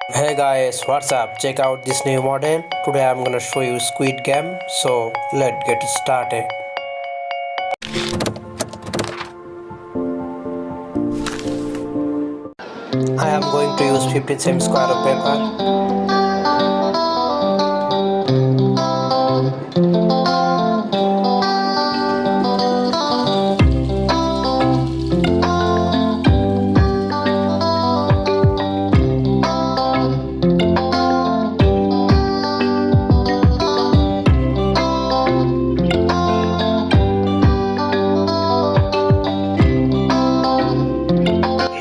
Hey guys, what's up? Check out this new model. Today I'm gonna show you Squid Game. So let's get started. I am going to use 50 cm square of paper.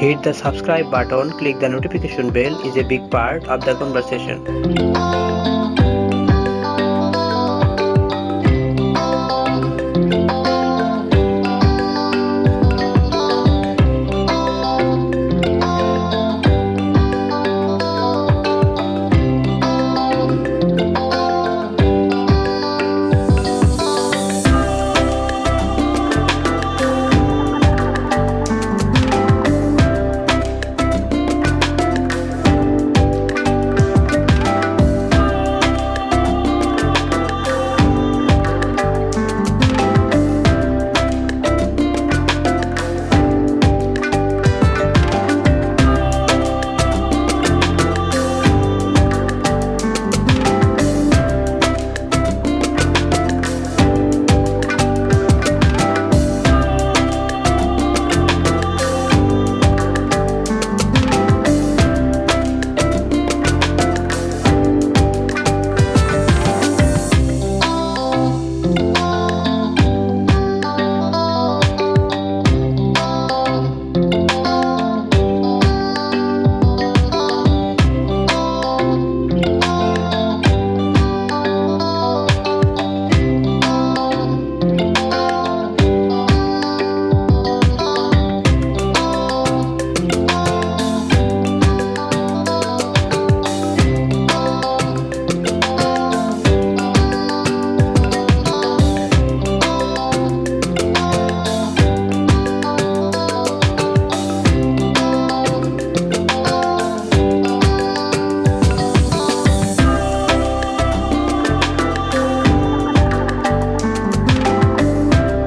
Hit the subscribe button, click the notification bell is a big part of the conversation.